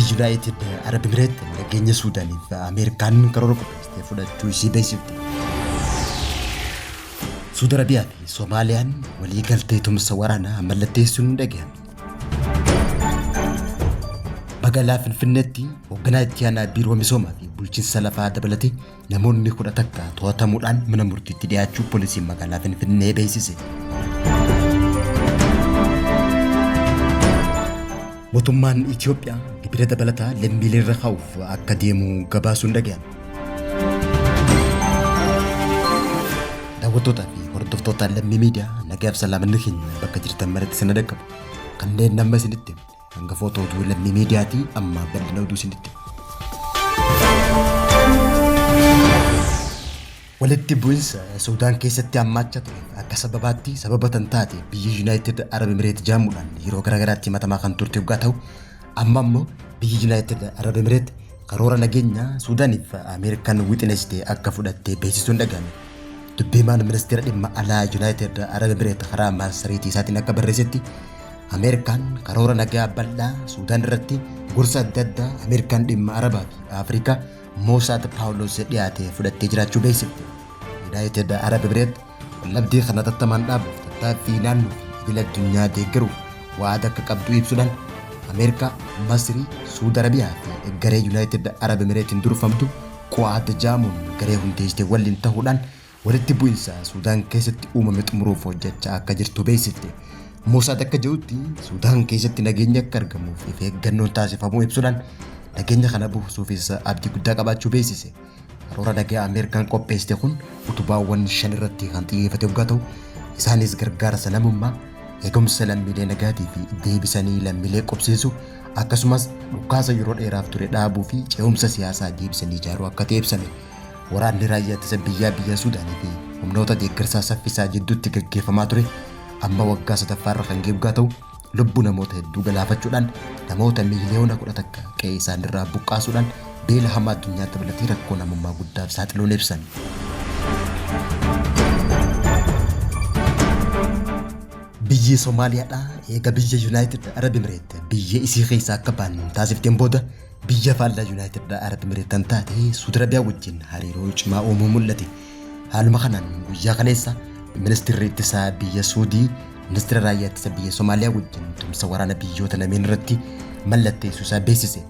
United Arab Emirates nageenya Suudaanii fi Ameerikaan karoora qopheessitee fudhachuu ishee beeksifte. Suudi Arabiyaa fi Soomaaliyaan walii galtee tumsa waraanaa mallatteessuun dhaga'ame. Magaalaa Finfinneetti hoogganaa itti aanaa biiroo misoomaa fi bulchiinsa lafaa dabalatee namoonni 10 to'atamuudhaan mana murtiitti dhiyaachuu poolisiin magaalaa Finfinnee beeksise. Mootummaan Itoophiyaa gibira dabalataa lammiilee irra kaa'uuf akka deemu gabaasuun dhaga'ame. Daawwattootaa fi hordoftoota lammii miidiyaa nagaaf salaamanni keenya bakka jirtan maratti sana dhaqqabu. Kanneen nama isinitti hangafoota oduu lammii miidiyaatii amma bal'ina oduu isinitti. Walitti bu'insa Suudaan keessatti hammaachaa ture akka sababaatti sababatan taate biyyi United Arab Emirates jaamuudhaan yeroo garaagaraatti himatamaa kan turte waggaa ta'u amma immoo biyyi United Arab Emirates karoora nageenyaa Suudaaniif Ameerikaan wixinestee akka fudhattee beeksisuun dhaga'ame. Dubbiimaan ministeera dhimma alaa United Arab Emirates karaa marsariitii isaatiin akka barreessetti Ameerikaan karoora nagaa bal'aa Suudaan irratti gorsa adda addaa Ameerikaan dhimma Arabaa fi Afrikaa Mosaad Paawulos dhiyaate fudhattee jiraachuu beeksifte. United Arab Emirates wallabdee kana tattamaan dhaabuuf tattaaffii naannoo fi idil addunyaa deeggaruuf waada akka qabdu ibsuudhaan Ameerikaa, Masrii, Suudi Arabiyaa fi garee United Arab Emirates durfamtu qo'aata jaamuun garee hundeessitee waliin ta'uudhaan walitti bu'insa Suudaan keessatti uumame xumuruuf hojjechaa akka jirtu beeksifte. Mosaad akka jedhutti Suudaan keessatti nageenya akka argamuuf of eeggannoon taasifamuu ibsuudhaan nageenya kana buusuufis abdii guddaa qabaachuu beeksise. Karoora nagaa Ameerikaan qopheessite kun utubaawwan 5 irratti kan xiyyeeffate waggaa ta'u isaanis gargaarsa namummaa, eegumsa lammiilee nagaatii fi deebisanii lammiilee qubsiisu akkasumas dhukaasa yeroo dheeraaf ture dhaabuu fi ce'umsa siyaasaa deebisanii ijaaruu akka ta'e ibsame. Waraanni raayyaa ittisa biyya Suudaanii fi humnoota deeggarsaa saffisaa jidduutti gaggeeffamaa ture amma waggaa 7ffaarra kan ga'e waggaa ta'u lubbuu namoota hedduu galaafachuudhaan namoota miiliyoona 10 qe'ee isaaniirraa buqqaasuudhaan beela hamaa addunyaa dabalatee rakkoo namummaa guddaaf saaxiluun ibsan. Biyyi Soomaaliyaadhaa eega biyya United Arab Emirates biyya isii keessaa akka ba'an taasifteen booda biyya faallaa United Arab Emirates taate Suudi Arabiyaa wajjin hariiroo cimaa uumuu mul'ate. Haaluma kanaan guyyaa kaleessa ministeerri ittisaa biyya Suudii ministeera raayyaa ittisa biyya Soomaaliyaa wajjin tumsa waraana biyyoota lameen irratti mallatteessuu isaa beeksise.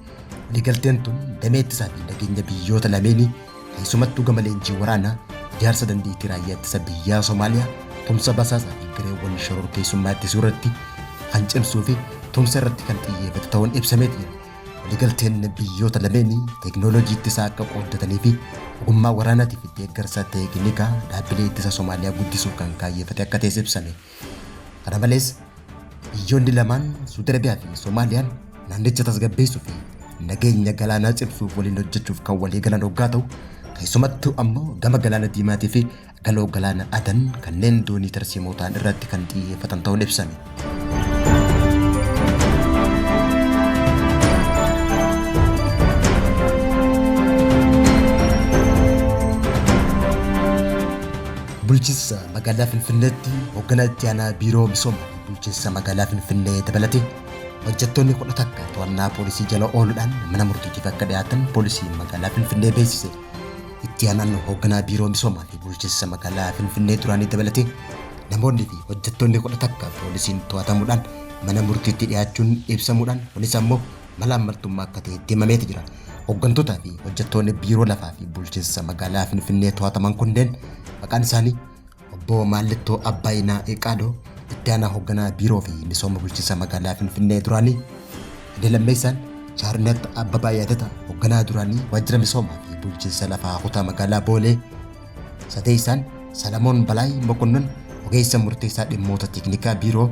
Waliigalteen tun damee ittisaa fi nageenya biyyoota lameenii keessumattuu gama leenjii waraanaa ijaarsa dandeettii raayyaa ittisa biyyaa Soomaaliyaa tumsa basaasaa fi gareewwan shororkeessummaa ittisuu irratti kan cimsuu fi tumsa irratti kan xiyyeeffate ta'uun ibsamee jira. Waliigalteen biyyoota lameenii teekinooloojii ittisaa akka qooddatanii fi ogummaa waraanaatii fi deeggarsa teeknikaa dhaabbilee ittisa Soomaaliyaa guddisuuf kan kaayyeeffate akka ta'es ibsame. Kana malees biyyoonni lamaan Suudi Arabiyaa fi Soomaaliyaan naannicha tasgabbeessuu fi nageenya galaanaa cimsuuf waliin hojjechuuf kan walii galan waggaa ta'u keessumattuu ammoo gama galaana diimaatii fi galoo galaana Adan kanneen doonii tarsiimoo ta'an irratti kan xiyyeeffatan ta'uun ibsame. Bulchiinsa magaalaa Finfinneetti hoogganaa itti aanaa biiroo misoomaa fi bulchiinsa magaalaa Finfinnee dabalatee hojjettoonni 10 to'annaa poolisii jala ooluudhaan mana murtiitiif akka dhiyaatan poolisiin magaalaa Finfinnee beeksise. Itti aanaan hoogganaa biiroo misoomaa fi bulchiinsa magaalaa Finfinnee duraanii dabalatee namoonni fi hojjettoonni 10 poolisiin to'atamuudhaan mana murtiitti dhiyaachuun ibsamuudhaan kunis ammoo mala ammaltummaa akka ta'e himamee jira. Hooggantoota fi hojjettoonni biiroo lafaa fi bulchiinsa magaalaa Finfinnee to'ataman kunneen maqaan isaanii obbo Maalittoo Abbaayinaa Eqaadoo itti aanaa hoogganaa biiroo fi misooma bulchiinsa magaalaa Finfinnee duraanii, Lammeessaan Chaarnet Abbabaa Yaadata hoogganaa duraanii waajjira misoomaa fi bulchiinsa lafaa kutaa magaalaa Boolee, Sadeessaan Salamoon Balaay Mokonnon ogeessa murteessaa dhimmoota teeknikaa biiroo,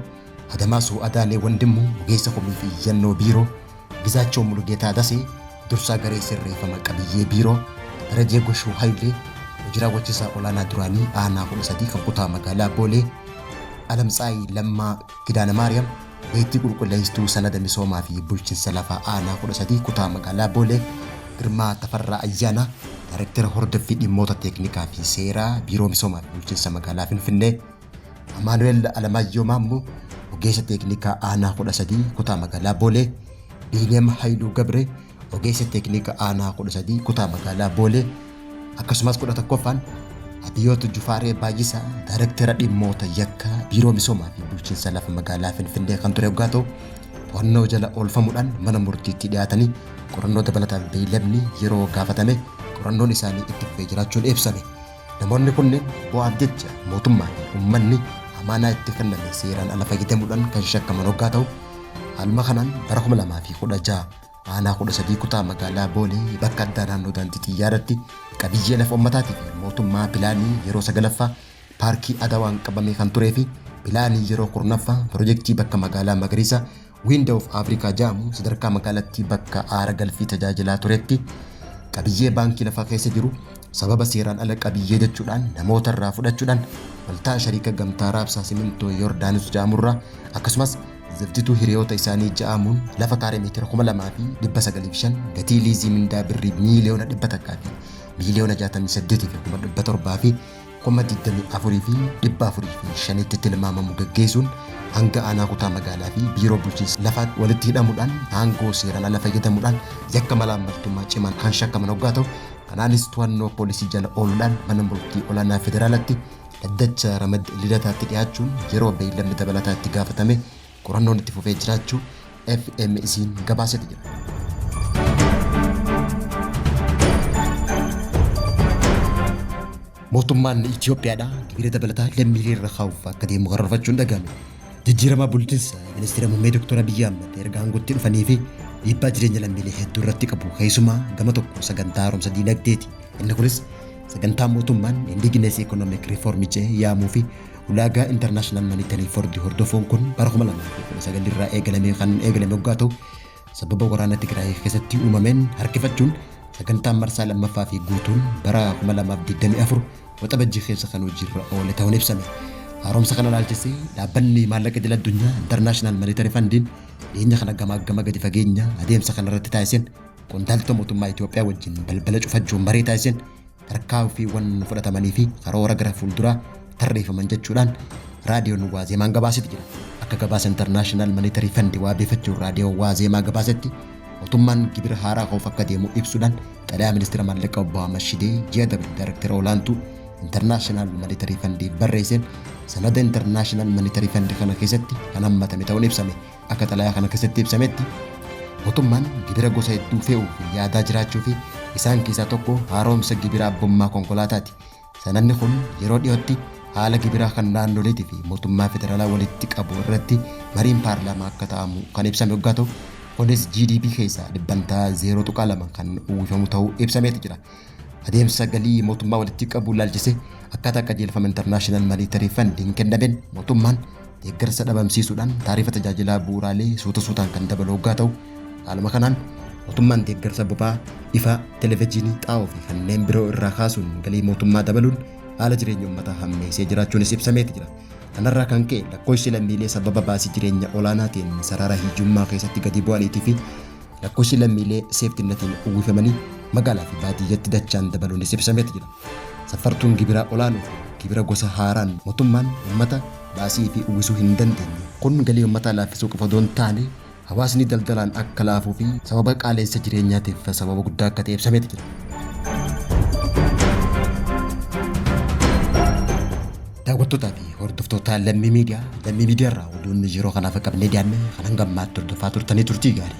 Adamaasuu Adaanee Wandimmoo ogeessa komii fi iyyannoo biiroo, Gizaachoo Mulugeetaa Dasee dursaa garee sirreeffama qabiyyee biiroo, Darajee Goshuu Hayilee hojii raawwachiisaa olaanaa duraanii aanaa 13 kan kutaa magaalaa Boolee, Alamtsaayii Lammaa Kidaana Maariyaam beektii qulqulleessituu sanada misoomaa fi bulchiinsa lafaa aanaa 13 kutaa magaalaa Boolee, Girmaa Tafarraa Ayyaanaa Daayireektara hordoffii dhimmoota teeknikaa fi seeraa biiroo misoomaa fi bulchiinsa magaalaa Finfinnee, Amaanu'eel Alamaayyoo Maammoo ogeessa teeknikaa aanaa 13 kutaa magaalaa Boolee, Biineem Haayiluu Gabree ogeessa teeknika aanaa 13 kutaa magaalaa Boolee akkasumas 11ffaan Abiyyoot Jufaaree Baay'isaa Daayirektara dhimmoota yakkaa biiroo misoomaa fi bulchiinsa lafa magaalaa Finfinnee kan ture waggaa ta'u to'annoo jala oolfamuudhaan mana murtiitti dhiyaatanii qorannoo dabalataan beeylamni yeroo gaafatame qorannoon isaanii itti fufee jiraachuun ibsame. Namoonni kunneen bu'aaf jecha mootummaa fi uummanni amaanaa itti kenname seeraan ala fayyadamuudhaan kan shakkaman waggaa ta'u haaluma kanaan bara 2016 aanaa 13 kutaa magaalaa Boolee bakka addaa naannoo daandii xiyyaaratti qabiyyee lafa uummataatii fi mootummaa pilaanii yeroo 9ffaa paarkii Adawaan qabamee kan turee fi pilaanii yeroo 10ffaa piroojeektii bakka magaalaa magariisa Window of Africa jedhamu sadarkaa magaalattii bakka aara galfii tajaajilaa turetti qabiyyee baankii lafaa keessa jiru sababa seeraan ala qabiyyee jechuudhaan namoota irraa fudhachuudhaan waltaa shariika gamtaa raabsaa simintoo Yordaanos jedhamurraa akkasumas ziftituu hiriyoota isaanii jedhamuun lafa kaaree meetira 2,905 gatii liizii mindaa birrii miiliyoona 100 fi miiliyoona 68 fi 700 fi 24,400 fi 5tti tilmaamamu gaggeessuun hanga aanaa kutaa magaalaa fi biiroo bulchiinsa lafaa walitti hidhamuudhaan aangoo seeraan ala fayyadamuudhaan yakka malaammaltummaa cimaan kan shakkaman waggaa ta'u kanaanis to'annoo poolisii jala ooluudhaan mana murtii olaanaa federaalatti dhaddacha Ramad Lidataatti dhiyaachuun yeroo beeylamni dabalataa itti gaafatame qorannoon itti fufee jiraachuu FMC'n gabaasee jira. Mootummaan Itoophiyaadha gibira dabalataa lammiilee irra kaa'uuf akka deemu karoorfachuun dhagahame. Jijjiirama bulchiinsa ministeera muummee Dr. Abiyyi Ahmed erga aangootti dhufanii fi dhiibbaa jireenya lammiilee hedduu irratti qabu keessumaa gama tokko sagantaa haaromsa diinagdeeti. Inni kunis sagantaa mootummaan indigenous economic reform yaamuu fi ulaagaa international monetary fund hordofuun kun bara 2019 irraa eegalame waggaa ta'u sababa waraana Tigraay keessatti uumameen harkifachuun sagantaan marsaa lammaffaa fi guutuun bara 2024 waxabajjii keessa kan hojiirra oole ta'uun ibsame. Haaromsa kana ilaalchisee dhaabbanni maallaqa idil addunyaa international monetary fund dhiyeenya kana gama gadi fageenya adeemsa kana irratti taasisen qondaaltota mootummaa Itoophiyaa wajjin balbala cufachuun marii taasisen tarkaanfiiwwan fudhatamanii fi karoora gara fuulduraa tarreeffaman jechuudhaan raadiyoon Waazeemaan gabaasee jira. Akka gabaasa international monetary fund waabeeffachuun raadiyoo Waazeemaa gabaasetti mootummaan gibira haaraa ka'uuf akka deemu ibsuudhaan xalayaa ministeera maallaqaa obbo Ahmad Shidee ji'a darbe daayirektara olaantuu international monetary fund barreesseen sanada international monetary fund kana keessatti kan hammatame ta'uun ibsame. Akka xalayaa kana keessatti ibsametti mootummaan gibira gosa hedduu fe'uu fi yaadaa jiraachuu fi isaan keessaa tokko haaromsa gibira abbummaa konkolaataati. Sanadni kun yeroo dhiyootti haala gibiraa kan naannoleetii fi mootummaa federaalaa walitti qabu irratti mariin paarlaamaa akka ta'amu kan ibsame waggaa ta'u kunis GDP keessaa dhibbantaa 0.2 kan uwwifamu ta'uu ibsameeti jira. Adeemsa galii mootummaa walitti qabu ilaalchisee akkaataa qajeelfama international monetary fund kennameen mootummaan deeggarsa dhabamsiisuudhaan taarifa tajaajilaa bu'uuraalee suutaan kan dabalu waggaa ta'u haaluma kanaan mootummaan deeggarsa boba'aa ifa televezyiinii xaa'oo fi kanneen biroo irraa kaasuun galii mootummaa dabaluun haala jireenya uummataa hammeessee jiraachuunis ibsameeti jira. Kanarraa kan ka'e lakkoofsi lammiilee sababa baasii jireenya olaanaatiin sarara hiyyummaa keessatti gadi bu'aniitii fi lakkoofsi lammiilee seeftinnatiin uwwifamanii magaalaa fi baadiyyaatti dachaan dabaluunis ibsameeti jira. Safartuun gibiraa olaanuu fi gibira gosa haaraan mootummaan uummata baasii fi uwwisuu hin dandeenye kun galii uummataa laaffisuu qofa osoo hin taane hawaasni daldalaan akka laafuu fi sababa qaaleensa jireenyaatiif sababa guddaa akka ta'e ibsameeti jira. Daawwattootaa fi hordoftoota lammii miidiyaa irraa oduun yeroo kanaaf qabnee dhiyaanne kan hanga ammaatti hordofaa turtanii turtii gaarii.